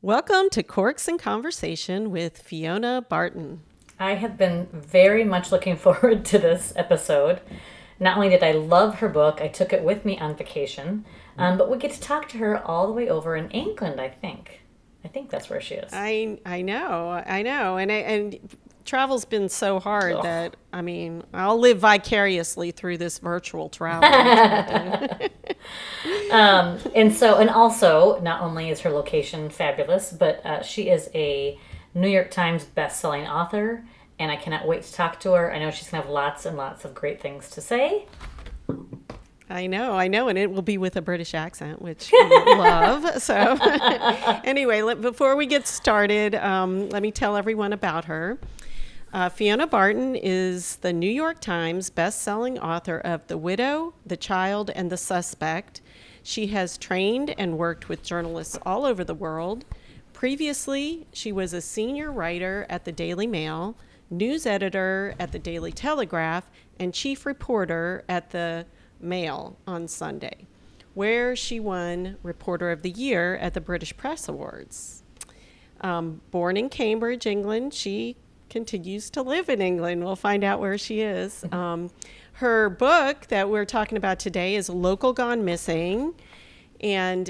Welcome to Corks in Conversation with Fiona Barton. I have been very much looking forward to this episode. Not only did I love her book, I took it with me on vacation, but we get to talk to her all the way over in England, I think. I think that's where she is. I know, and travel's been so hard Ugh. that I'll live vicariously through this virtual travel. That's what And also, not only is her location fabulous, but she is a New York Times best-selling author, and I cannot wait to talk to her. I know she's going to have lots and lots of great things to say. I know, and it will be with a British accent, which we love. So, anyway, before we get started, let me tell everyone about her. Fiona Barton is the New York Times best-selling author of The Widow, The Child, and The Suspect. She has trained and worked with journalists all over the world. Previously, she was a senior writer at the Daily Mail, news editor at the Daily Telegraph, and chief reporter at the Mail on Sunday, where she won Reporter of the Year at the British Press Awards. Born in Cambridge, England, she continues to live in England. We'll find out where she is. Her book that we're talking about today is Local Gone Missing, and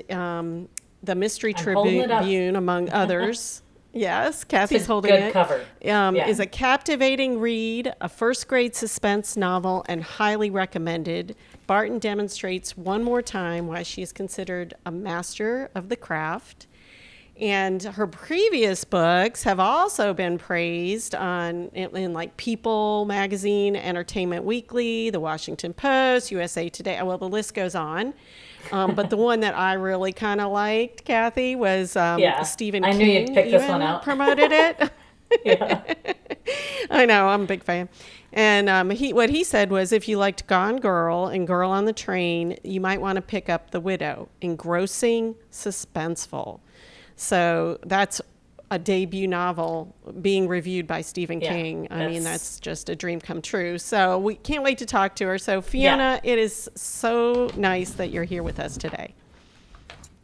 the Mystery I'm holding it up. Tribune, among others. Yes, Kathy's It's a holding good it. cover. Yeah. Is a captivating read, a first-grade suspense novel, and highly recommended. Barton demonstrates one more time why she is considered a master of the craft. And her previous books have also been praised in like People magazine, Entertainment Weekly, The Washington Post, USA Today. Well, the list goes on. But the one that I really kind of liked, Kathy, was Yeah. Stephen I knew King. you'd pick this even one out. promoted it. Yeah. I know, I'm a big fan. And what he said was, if you liked Gone Girl and Girl on the Train, you might want to pick up The Widow. Engrossing, suspenseful. So that's a debut novel being reviewed by Stephen Yeah. King. That's just a dream come true. So we can't wait to talk to her. So Fiona, Yeah. it is so nice that you're here with us today.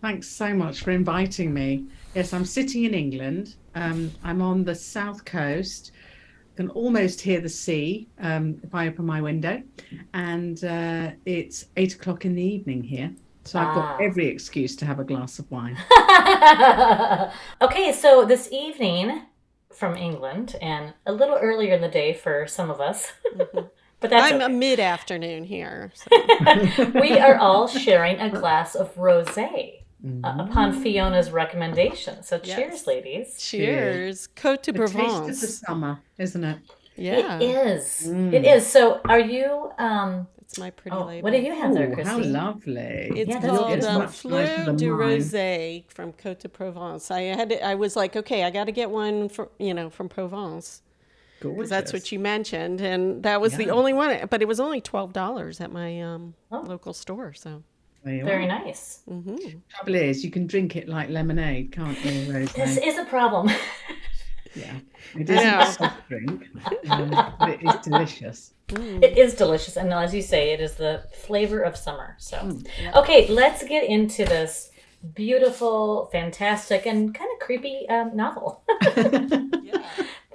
Thanks so much for inviting me. Yes, I'm sitting in England. I'm on the south coast. I can almost hear the sea if I open my window. And it's 8 o'clock in the evening here. So I've got Ah. every excuse to have a glass of wine. Okay, so this evening from England, and a little earlier in the day for some of us, but that's I'm a okay. mid-afternoon here. So. We are all sharing a glass of rosé upon Fiona's recommendation. So Yes. cheers, ladies. Cheers. Côte de The taste of the Provence. summer, isn't it? Yeah, It is. It is. So are you, it's my pretty oh, label. what do you have there, Oh, how Christy? lovely. It's Yeah, that's called beautiful. Much nicer Fleur than de mine. Rosé from Côte de Provence. I was like, okay, I got to get one from Provence because that's what Gorgeous. you mentioned, and that was the Yeah. only one. But it was only $12 at my Oh, local store. So There you very are. nice. Trouble is, you can drink it like lemonade, can't you, This rosé? is a problem. Yeah. It I isn't know. a soft drink, but it is delicious. It is delicious, and as you say, it is the flavor of summer. So, Yeah. okay, let's get into this beautiful, fantastic, and kind of creepy novel. Yeah.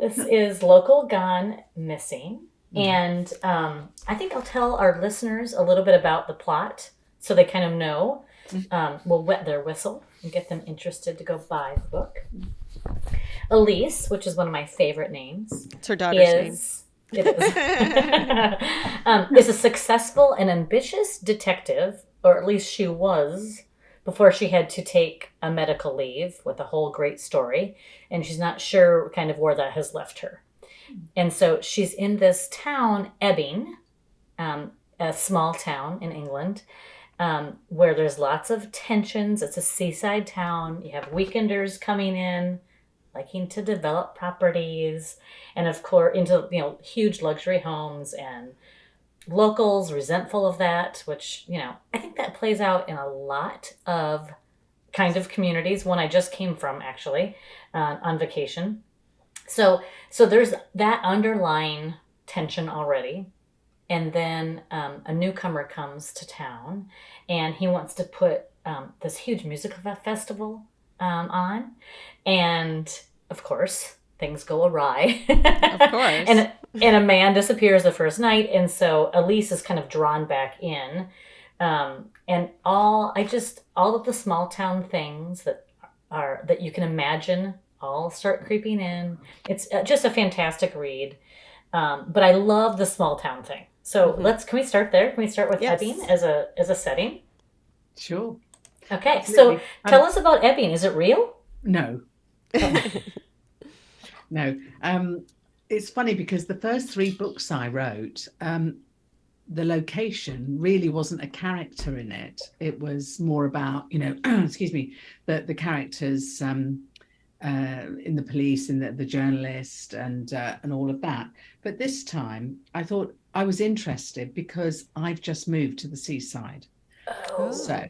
This is Local Gone Missing, and I think I'll tell our listeners a little bit about the plot so they kind of know. We'll wet their whistle and get them interested to go buy the book. Elise, which is one of my favorite names, It's her daughter's name. it is a successful and ambitious detective, or at least she was, before she had to take a medical leave with a whole great story, and she's not sure kind of where that has left her. And so she's in this town, Ebbing, a small town in England, where there's lots of tensions. It's a seaside town. You have weekenders coming in, liking to develop properties, and of course into huge luxury homes, and locals resentful of that, which I think that plays out in a lot of kind of communities. One I just came from actually on vacation. So there's that underlying tension already. And then a newcomer comes to town, and he wants to put this huge musical festival on. And of course, things go awry. Of course. And a man disappears the first night. And so Elise is kind of drawn back in. And all of the small town things that you can imagine all start creeping in. It's just a fantastic read. But I love the small town thing. So can we start there? Can we start with Ebbing as a setting? Sure. Okay. Absolutely. So tell us about Ebbing. Is it real? No. No. It's funny because the first 3 books I wrote, the location really wasn't a character in it. It was more about, excuse me, the characters in the police and the journalist and all of that. But this time I thought I was interested because I've just moved to the seaside. Oh. So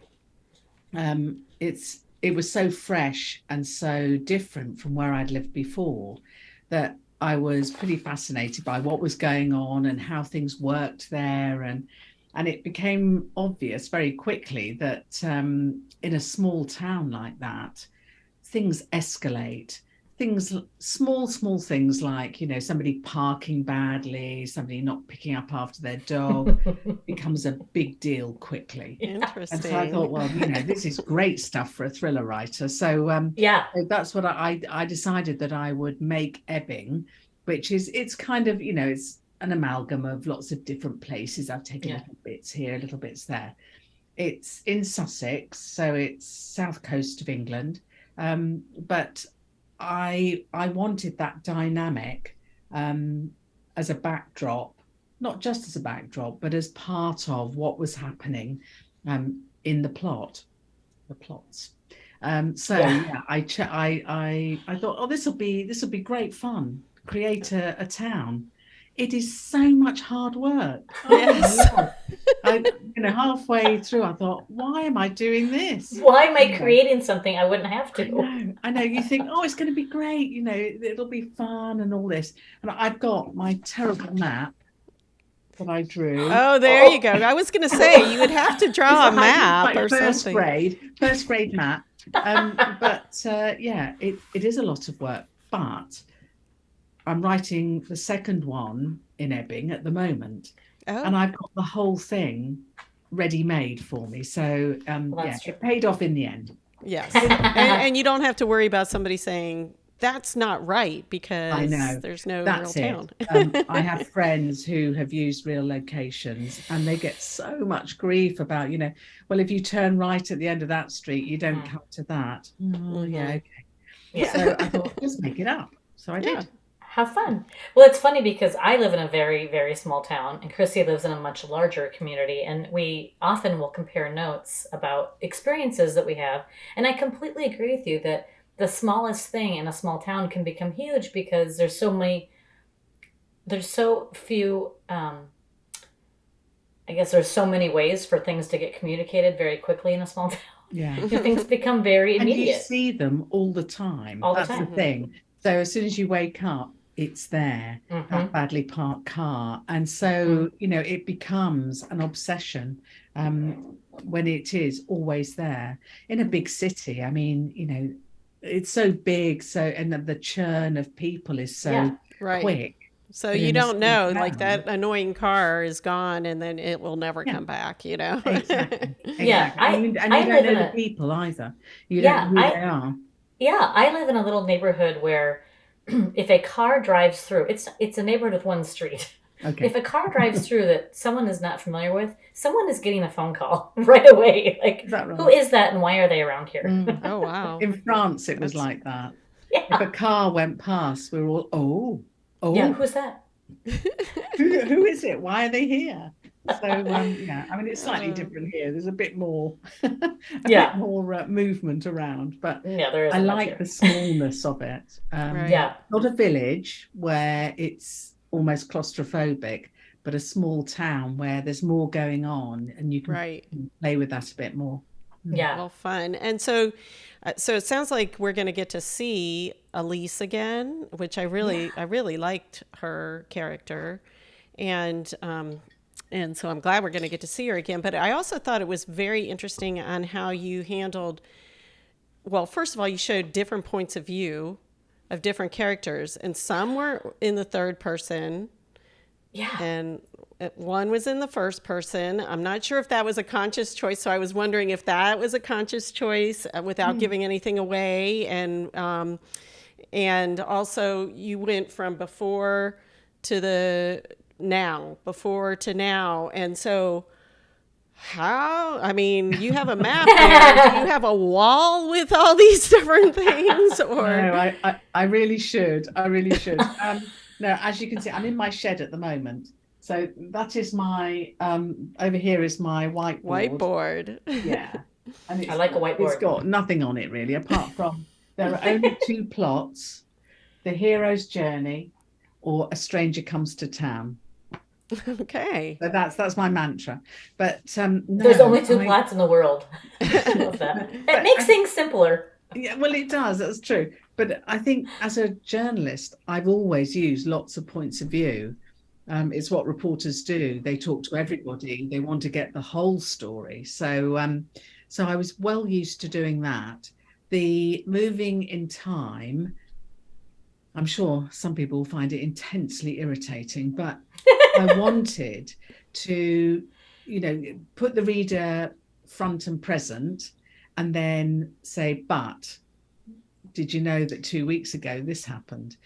it was so fresh and so different from where I'd lived before that I was pretty fascinated by what was going on and how things worked there. And it became obvious very quickly that in a small town like that, things escalate. Small things like, somebody parking badly, somebody not picking up after their dog becomes a big deal quickly. Interesting. And so I thought, well, this is great stuff for a thriller writer. So that's what I decided that I would make Ebbing, which it's kind of, it's an amalgam of lots of different places. I've taken little bits here, little bits there. It's in Sussex, so it's south coast of England. But I wanted that dynamic as a backdrop, not just as a backdrop, but as part of what was happening in the plots. I thought, oh, this will be great fun. Create a town. It is so much hard work. Yes. Halfway through, I thought, why am I doing this? Why am I creating something I wouldn't have to? I know. You think, oh, it's going to be great. It'll be fun and all this. And I've got my terrible map that I drew. Oh, there you go. I was going to say you would have to draw a map or something. First grade map. It is a lot of work. But I'm writing the second one in Ebbing at the moment. Oh. And I've got the whole thing ready-made for me. So, it paid off in the end. Yes. and you don't have to worry about somebody saying, that's not right, because I know. There's no that's real it. town. I have friends who have used real locations and they get so much grief about, well, if you turn right at the end of that street, you don't come to that. Oh, yeah, okay. Yeah. So I thought, just make it up. So I did. Have fun. Well, it's funny because I live in a very, very small town and Christie lives in a much larger community, and we often will compare notes about experiences that we have. And I completely agree with you that the smallest thing in a small town can become huge because there's so few, I guess there's so many ways for things to get communicated very quickly in a small town. Yeah. Things become very immediate. And you see them all the time. That's the thing. So as soon as you wake up, it's there, that badly parked car. And so, it becomes an obsession when it is always there. In a big city, I mean, it's so big, and the churn of people is so quick. So you don't know, like that annoying car is gone and then it will never come back, Exactly. Yeah. And you don't know the people either. You don't know who they are. Yeah, I live in a little neighborhood where if a car drives through, it's a neighborhood with one street. Okay. If a car drives through that someone is not familiar with, someone is getting a phone call right away. Like, who is that and why are they around here? Oh, wow. In France, it was like that. Yeah. If a car went past, we were all, oh. Yeah, who's that? Who is it? Why are they here? So, I mean, it's slightly different here. There's a bit more, movement around, but there is. I like the smallness of it. Not a village where it's almost claustrophobic, but a small town where there's more going on, and you can play with that a bit more. Yeah. Well, fun. And so it sounds like we're going to get to see Elise again, which I really liked her character, and so I'm glad we're going to get to see her again. But I also thought it was very interesting on how you handled well, first of all, you showed different points of view of different characters, and some were in the third person. Yeah. And one was in the first person. I'm not sure if that was a conscious choice. So I was wondering if that was a conscious choice without giving anything away. And also you went from before to now. And so I mean, you have a map there. Do you have a wall with all these different things? Or No, I really should. I really should. No, as you can see, I'm in my shed at the moment. So that is my, over here is my whiteboard. Yeah. And I like a whiteboard. It's got nothing on it really, apart from there are only two plots, the hero's journey or a stranger comes to town. Okay. So that's my mantra. But no, there's only two plots in the world. I love that. It makes things simpler. Yeah, well, it does. That's true. But I think as a journalist, I've always used lots of points of view. It's what reporters do. They talk to everybody. They want to get the whole story. So I was well used to doing that. The moving in time, I'm sure some people will find it intensely irritating, but I wanted to, put the reader front and present and then say, but did you know that 2 weeks ago this happened?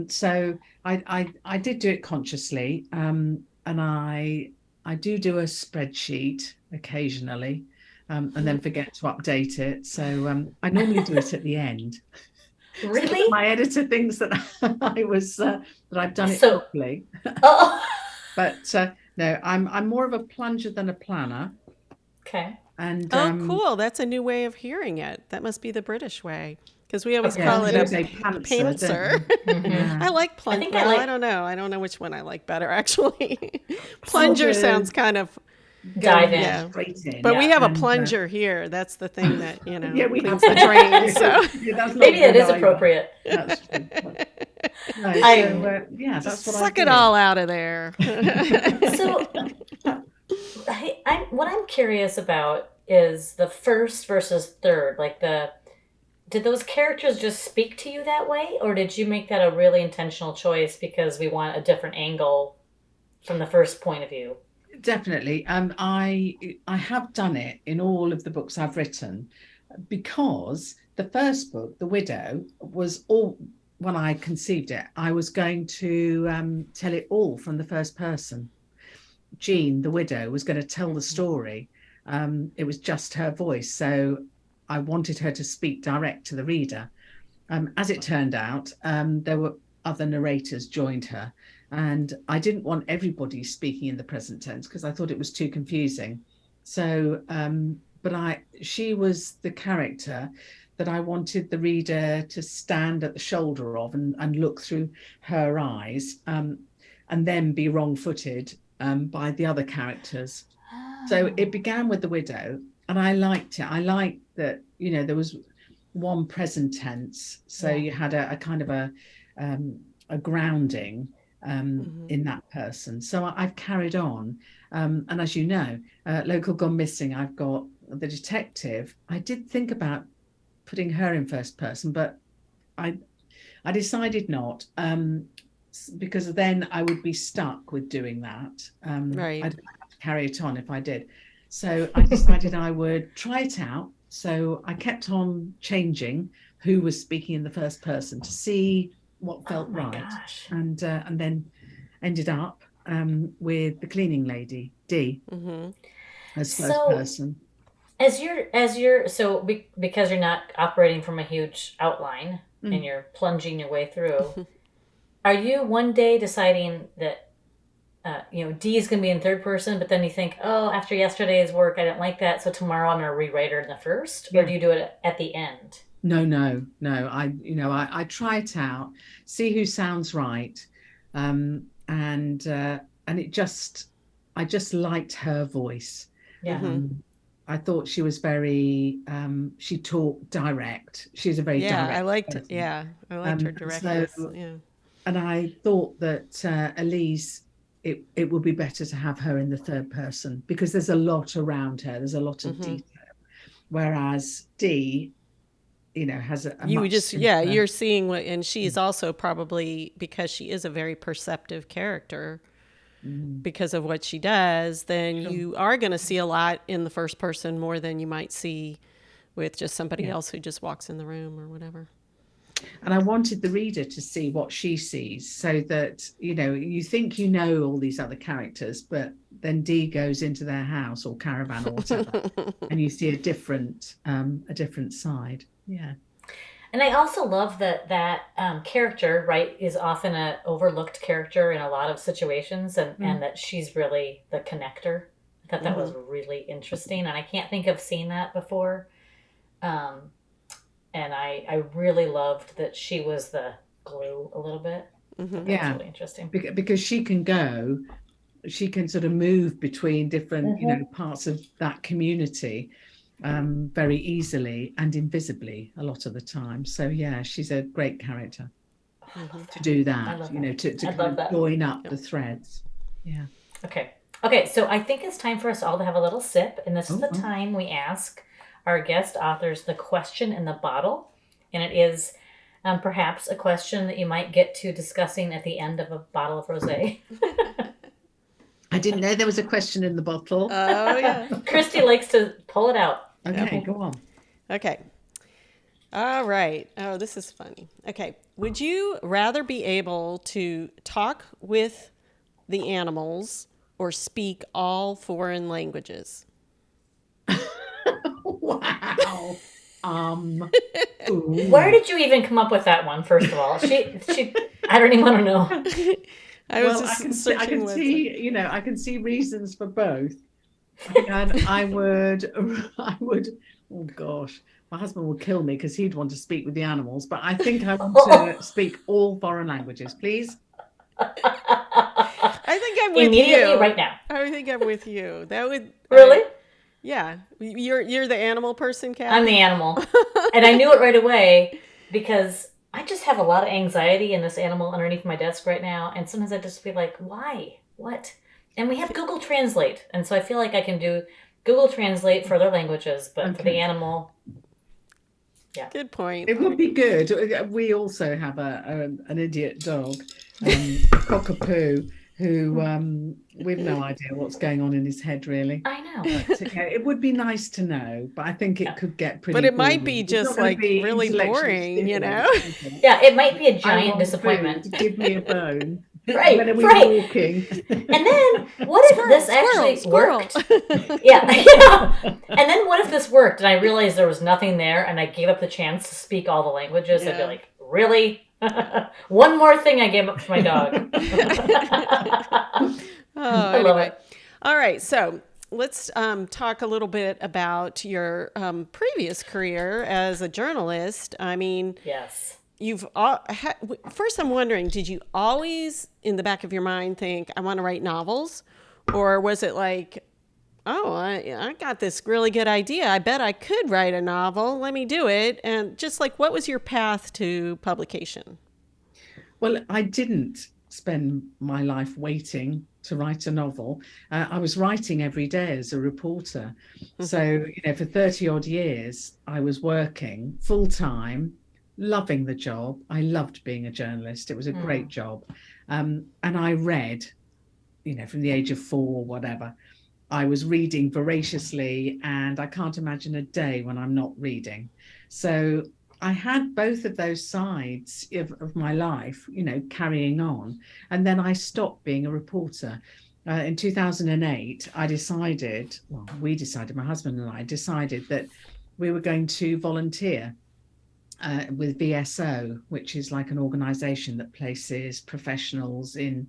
So I did do it consciously, and I do a spreadsheet occasionally, and then forget to update it. So I normally do it at the end. Really? So my editor thinks that that I've done it properly. Oh. But no, I'm more of a plunger than a planner. Okay. And cool. That's a new way of hearing it. That must be the British way. Because we always call it a pantser. Mm-hmm. I like plunger. I don't know. I don't know which one I like better, actually. Plunger sounds kind of dive in. Yeah. Straight in. But we have a plunger here. That's the thing that, we cleans have the drain. So maybe that is appropriate. That's true. No, that's what suck it all out of there. So what I'm curious about is the first versus third. Did those characters just speak to you that way, or did you make that a really intentional choice because we want a different angle from the first point of view? Definitely. I have done it in all of the books I've written, because the first book, The Widow, was all, when I conceived it, I was going to tell it all from the first person. Jean, the widow, was going to tell the story. It was just her voice. So I wanted her to speak direct to the reader. As it turned out, there were other narrators joined her. And I didn't want everybody speaking in the present tense because I thought it was too confusing. So, she was the character that I wanted the reader to stand at the shoulder of and look through her eyes, and then be wrong-footed by the other characters. Oh. So it began with the widow, and I liked it. I liked that, there was one present tense. So you had a kind of a grounding in that person. So I've carried on. And as you know, Local Gone Missing, I've got the detective. I did think about putting her in first person, but I decided not, because then I would be stuck with doing that. Right. I'd have to carry it on if I did. So I decided I would try it out. So I kept on changing who was speaking in the first person to see what felt right. Gosh. And then ended up with the cleaning lady, Dee, as first person. Because you're not operating from a huge outline and you're plunging your way through, are you one day deciding that Dee is going to be in third person, but then you think, oh, after yesterday's work, I didn't like that, so tomorrow I'm going to rewrite her in the first? Or do you do it at the end? No. I try it out, see who sounds right, and I just liked her voice. Yeah. I thought she was very, she talked direct. She's a very direct I liked person. I liked her directness. And I thought that Elise, it would be better to have her in the third person because there's a lot around her. There's a lot of detail. Whereas Dee, has a You much just, simpler- you're seeing what, and she's also probably, because she is a very perceptive character because of what she does, then Sure. you are going to see a lot in the first person more than you might see with just somebody else who just walks in the room or whatever. And I wanted the reader to see what she sees, so that, you think all these other characters, but then Dee goes into their house or caravan or whatever, and you see a different side. Yeah. And I also love that character, right, is often an overlooked character in a lot of situations, and that she's really the connector. I thought that was really interesting, and I can't think of seeing that before. And I really loved that she was the glue a little bit. That's really interesting. Because she can sort of move between different, parts of that community very easily and invisibly a lot of the time. So yeah, she's a great character to do that, to kind of join up the threads. Yeah. Okay, so I think it's time for us all to have a little sip, and this is the time we ask our guest authors the question in the bottle, and it is perhaps a question that you might get to discussing at the end of a bottle of rosé. I didn't know there was a question in the bottle. Oh, yeah. Christy likes to pull it out. Okay, go on. Okay. All right. Oh, this is funny. Okay. Would you rather be able to talk with the animals or speak all foreign languages? Wow. Where did you even come up with that one? First of all, she. I don't even want to know. I can see reasons for both. And I would. Oh gosh, my husband would kill me because he'd want to speak with the animals. But I think I want to speak all foreign languages, please. I think I'm with Immediately, you right now. I think I'm with you. That would Really? Yeah, you're the animal person, Cathi? I'm the animal, and I knew it right away because I just have a lot of anxiety in this animal underneath my desk right now, and sometimes I just feel like, why? What? And we have Google Translate, and so I feel like I can do Google Translate for other languages, but for the animal, yeah. Good point. It would be good. We also have an idiot dog, Cockapoo, who we've no idea what's going on in his head, really. I know. But, it would be nice to know, but I think it could get pretty But it boring. might be just like really boring, Yeah, it might be a giant disappointment. Food. Give me a bone. Right, when are we walking? And then what if this actually worked? Yeah. And then what if this worked and I realized there was nothing there and I gave up the chance to speak all the languages? I'd be like, really? One more thing I gave up to my dog. I love it. All right, so let's talk a little bit about your previous career as a journalist. I mean, yes. First, I'm wondering, did you always in the back of your mind think, I want to write novels? Or was it like, oh, I got this really good idea. I bet I could write a novel. Let me do it. And just like, what was your path to publication? Well, I didn't spend my life waiting to write a novel. I was writing every day as a reporter. So, for 30 odd years, I was working full time, loving the job. I loved being a journalist. It was a great job. And I read, from the age of 4 or whatever. I was reading voraciously, and I can't imagine a day when I'm not reading. So I had both of those sides of my life, carrying on. And then I stopped being a reporter. In 2008, we decided, my husband and I decided that we were going to volunteer with VSO, which is like an organization that places professionals in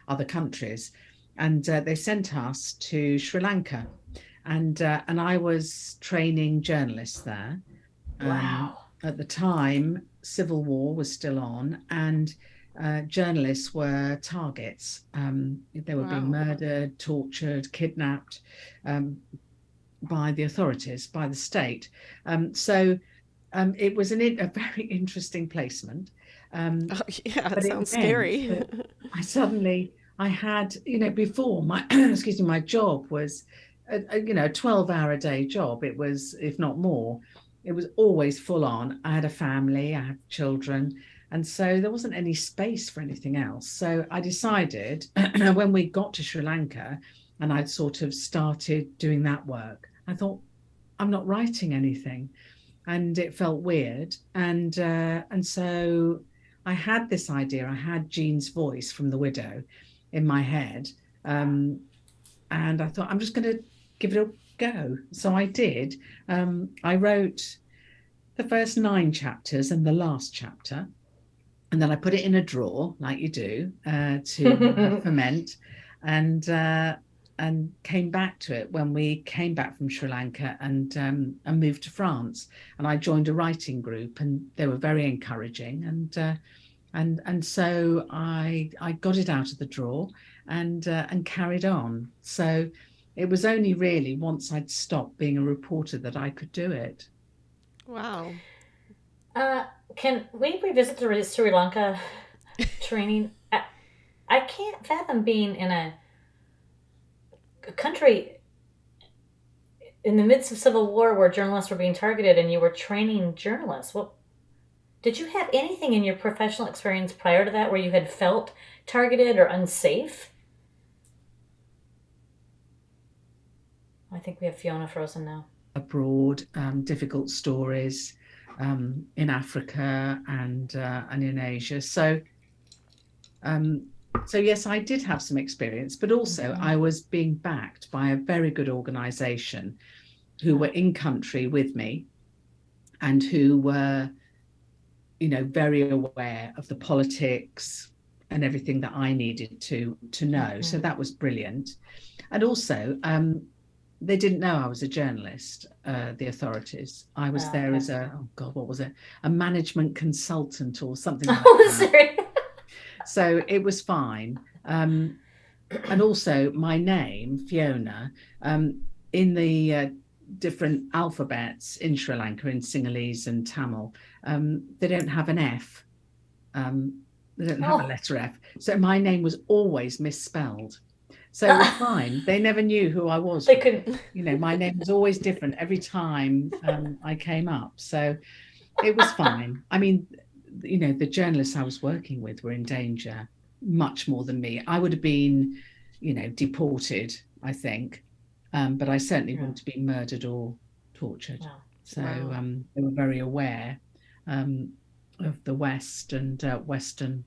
other countries. And they sent us to Sri Lanka. And I was training journalists there. Wow. At the time, civil war was still on, and journalists were targets. They were being murdered, tortured, kidnapped by the authorities, by the state. So it was a very interesting placement. It sounds scary. I had, before my, my job was, a 12-hour a day job. It was, if not more. it was always full on. I had a family, I had children, and so there wasn't any space for anything else. So I decided when we got to Sri Lanka and I'd sort of started doing that work, I thought, I'm not writing anything. And it felt weird. And so I had this idea. I had Jean's voice from The Widow in my head. And I thought, I'm just going to give it a go. So I did. I wrote the first 9 chapters and the last chapter. And then I put it in a drawer, like you do, to ferment. And came back to it when we came back from Sri Lanka and moved to France. And I joined a writing group, and they were very encouraging. And so I got it out of the drawer and carried on. So it was only really once I'd stopped being a reporter that I could do it. Wow. Can we revisit the Sri Lanka training? I can't fathom being in a country in the midst of civil war where journalists were being targeted and you were training journalists. What did you have anything in your professional experience prior to that where you had felt targeted or unsafe? I think we have Fiona frozen now. Abroad, difficult stories in Africa and in Asia. So yes, I did have some experience, but also I was being backed by a very good organisation who were in country with me and who were, very aware of the politics and everything that I needed to know. So that was brilliant. And also, they didn't know I was a journalist, the authorities. I was there as a management consultant or something like that. Sorry. So it was fine. And also my name, Fiona, in the different alphabets in Sri Lanka, in Sinhalese and Tamil, they don't have an F. They don't have a letter F. So my name was always misspelled. So it was fine. They never knew who I was. They couldn't. My name was always different every time I came up. So it was fine. I mean, the journalists I was working with were in danger much more than me. I would have been, deported, I think. But I certainly wouldn't have been murdered or tortured. Wow. So they were very aware of the West and Western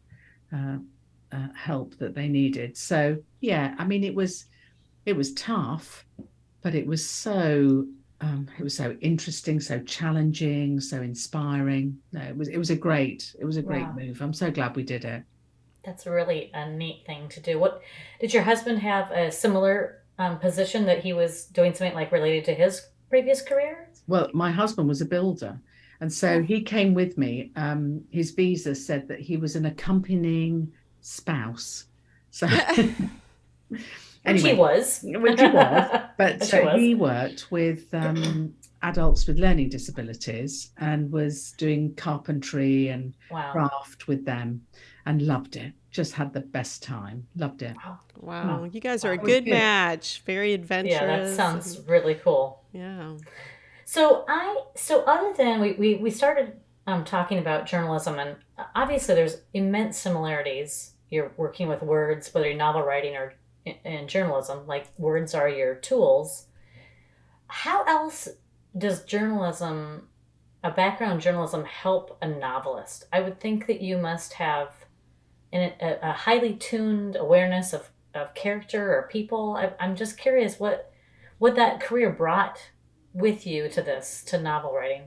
help that they needed. So yeah, I mean, it was tough, but it was so interesting, so challenging, so inspiring. No, it was a great move. I'm so glad we did it. That's really a neat thing to do. What did your husband have a similar position that he was doing something like related to his previous career? Well, my husband was a builder. And so he came with me. His visa said that he was an accompanying spouse. So Which he was. But he worked with adults with learning disabilities and was doing carpentry and craft with them and loved it. Just had the best time. Loved it. Wow. You guys are a good match. Very adventurous. Yeah, that sounds really cool. Yeah. So other than we started talking about journalism, and obviously there's immense similarities. You're working with words, whether you're novel writing or in journalism, like words are your tools. How else does journalism, a background in journalism, help a novelist? I would think that you must have a highly tuned awareness of character or people. I'm just curious what that career brought with you to novel writing.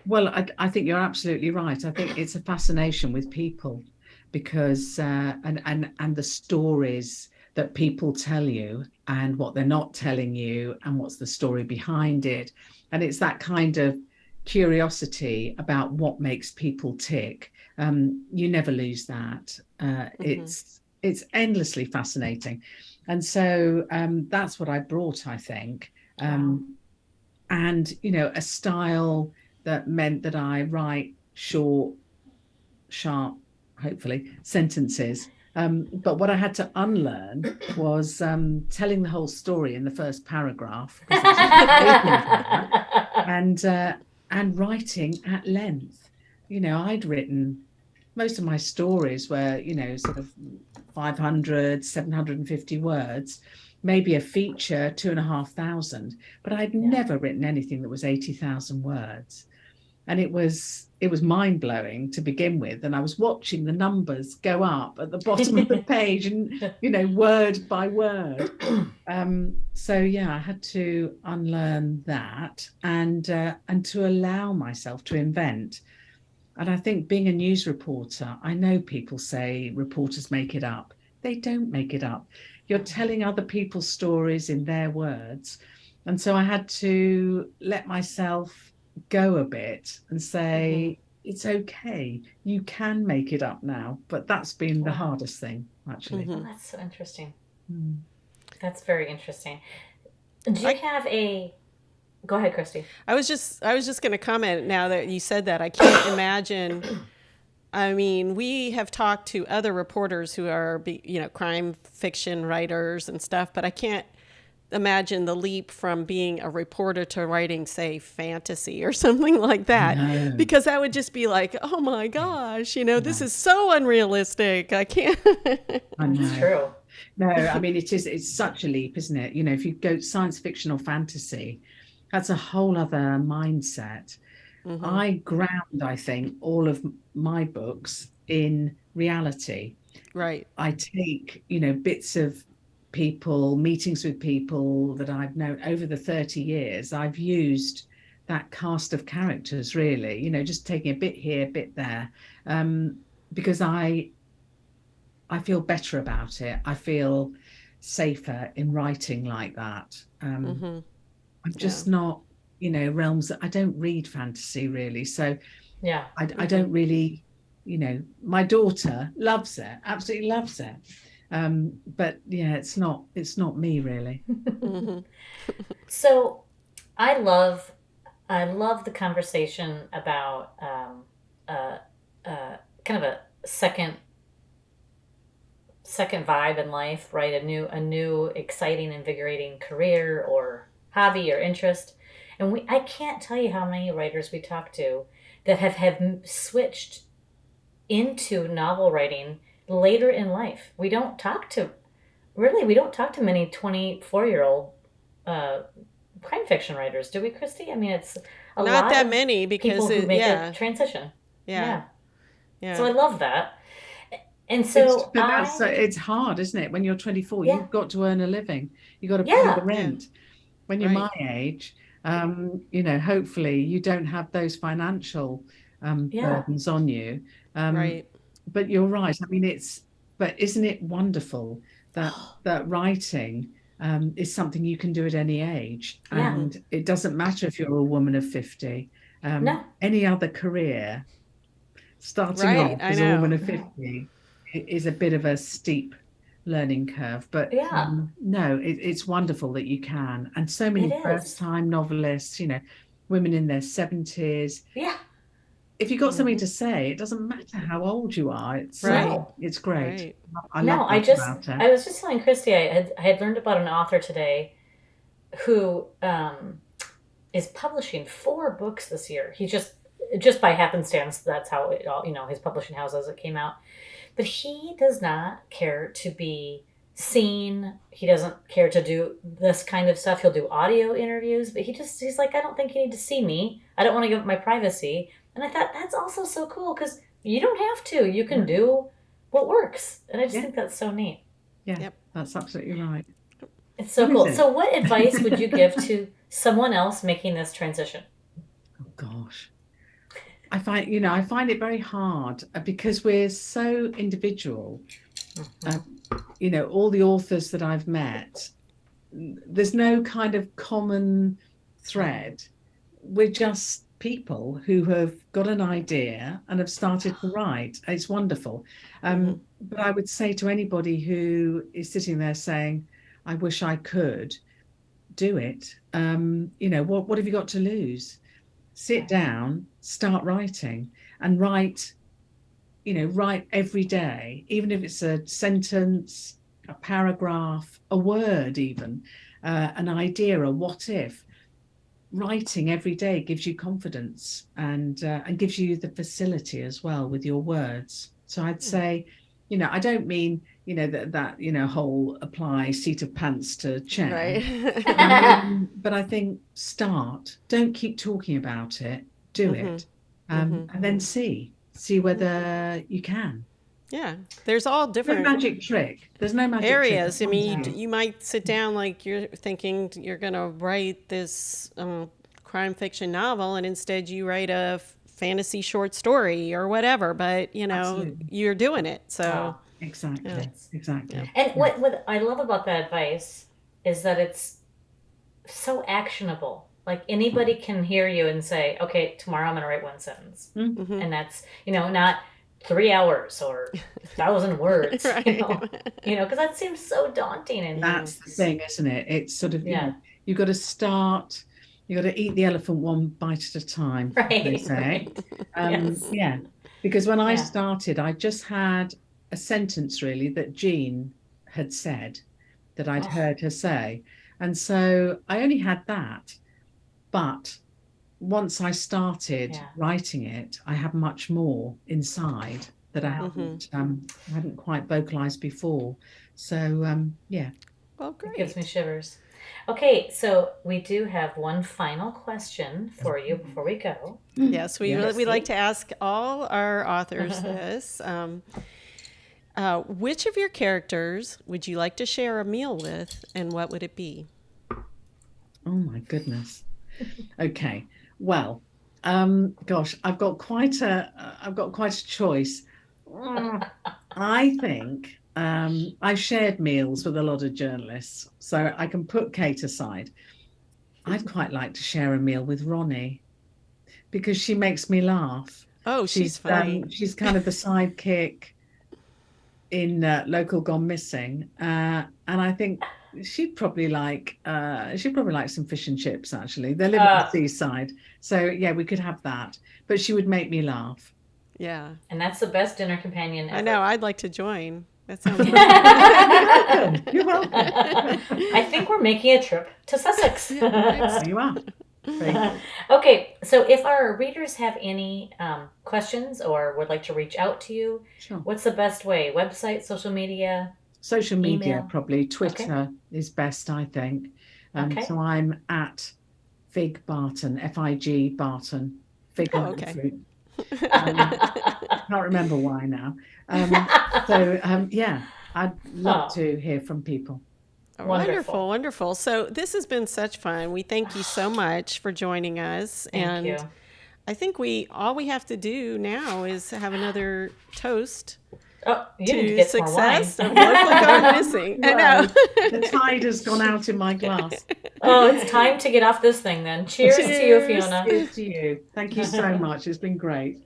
Well, I think you're absolutely right. I think it's a fascination with people because and the stories that people tell you and what they're not telling you and what's the story behind it. And it's that kind of curiosity about what makes people tick. You never lose that. It's endlessly fascinating. And so that's what I brought, I think. And, a style that meant that I write short, sharp, hopefully, sentences. But what I had to unlearn was telling the whole story in the first paragraph. And and writing at length. I'd written, most of my stories were, sort of 500, 750 words, maybe a feature, 2,500, but I'd never written anything that was 80,000 words. And it was mind blowing to begin with. And I was watching the numbers go up at the bottom of the page, and word by word. So yeah, I had to unlearn that and to allow myself to invent. And I think being a news reporter, I know people say reporters make it up. They don't make it up. You're telling other people's stories in their words. And so I had to let myself go a bit and say, it's okay. You can make it up now. But that's been the hardest thing, actually. Oh, that's so interesting. That's very interesting. Do you have a... Go ahead, Christy. I was just going to comment now that you said that. I can't imagine. I mean, we have talked to other reporters who are, crime fiction writers and stuff, but I can't imagine the leap from being a reporter to writing, say, fantasy or something like that. No. Because that would just be like, oh my gosh, this is so unrealistic. I can't. I know. It's true. No, I mean, it's such a leap, isn't it? If you go science fiction or fantasy, that's a whole other mindset. I ground, I think, all of my books in reality. Right. I take, bits of people, meetings with people that I've known over the 30 years. I've used that cast of characters, really, just taking a bit here, a bit there, because I feel better about it. I feel safer in writing like that. I'm just not, realms that I don't read fantasy really. So yeah, I don't really, my daughter loves it, absolutely loves it. But yeah, it's not me really. So I love the conversation about kind of a second vibe in life, right? A new exciting, invigorating career or hobby or interest. And I can't tell you how many writers we talk to that have switched into novel writing later in life. We don't talk to many 24-year-old crime fiction writers, do we, Christy? I mean, it's not that many, because people who make a transition. Yeah. So I love that. And so it's hard, isn't it? When you're 24, you've got to earn a living. You've got to pay the rent. When you're my age, hopefully you don't have those financial burdens on you. Right. But you're right. I mean, but isn't it wonderful that writing is something you can do at any age? And it doesn't matter if you're a woman of 50. Any other career, starting off as a woman of 50 is a bit of a steep learning curve. But it's wonderful that you can. And so many first-time novelists, women in their 70s. Yeah. If you've got something to say, it doesn't matter how old you are. It's it's great. Right. I was just telling Christy, I had learned about an author today who is publishing 4 books this year. He just by happenstance, that's how it all, his publishing house as it came out. But he does not care to be seen. He doesn't care to do this kind of stuff. He'll do audio interviews, but he's like, I don't think you need to see me. I don't want to give up my privacy. And I thought that's also so cool, because you don't have to. You can do what works. And I just think that's so neat. Yeah, that's absolutely right. It's so cool. So what advice would you give to someone else making this transition? Oh, gosh. I find it very hard because we're so individual. All the authors that I've met, there's no kind of common thread. We're just people who have got an idea and have started to write. It's wonderful. But I would say to anybody who is sitting there saying, I wish I could do it, what have you got to lose? Sit down, start writing, and write every day, even if it's a sentence, a paragraph, a word, even an idea, a what if. writing every day gives you confidence and gives you the facility as well with your words. So I'd say, I don't mean, that whole apply seat of pants to chair. Right. But I think don't keep talking about it, do it, and then see whether you can. Yeah, there's all different magic trick. There's no magic areas. trick. I mean, you might sit down like you're thinking you're going to write this crime fiction novel, and instead you write a fantasy short story or whatever. But Absolutely. you're doing it. So exactly, yeah. exactly. And what I love about that advice is that it's so actionable. Like anybody can hear you and say, "Okay, tomorrow I'm going to write one sentence," and that's not 3 hours or 1,000 words, Right. because that seems so daunting. And That's the thing, isn't it? It's sort of, you've got to start, you've got to eat the elephant one bite at a time, they say. Yes. Yeah, because when I started, I just had a sentence really that Jean had said that I'd heard her say. And so I only had that. But once I started writing it, I had much more inside that I hadn't quite vocalized before. So, yeah. Well, great. It gives me shivers. Okay, so we do have one final question for you before we go. Yes, we like to ask all our authors this. Which of your characters would you like to share a meal with, and what would it be? Oh my goodness. Okay. Well, gosh, I've got quite a choice. I think I've shared meals with a lot of journalists, so I can put Kate aside. I'd quite like to share a meal with Ronnie because she makes me laugh. Oh, she's funny. She's kind of the sidekick in Local Gone Missing, and I think she'd probably like some fish and chips. Actually, they live on the seaside, so yeah, we could have that. But she would make me laugh. Yeah, and that's the best dinner companion ever. I know. I'd like to join. That sounds You're welcome. I think we're making a trip to Sussex. You are. Okay, so if our readers have any questions or would like to reach out to you, Sure. What's the best way? Website, social media? Social media, Email? probably. Twitter is best, I think. So I'm at Fig Barton, Fig Barton. Fig okay. fruit. Can't remember why now. Yeah, I'd love to hear from people. Wonderful, wonderful. So this has been such fun. We thank you so much for joining us. Thank you. I think all we have to do now is have another toast You need to to get some more wine. success of Local Gone Missing. I know. The tide has gone out in my glass. Oh, it's time to get off this thing then. Cheers to you, Fiona. Cheers to you. Thank you so much. It's been great.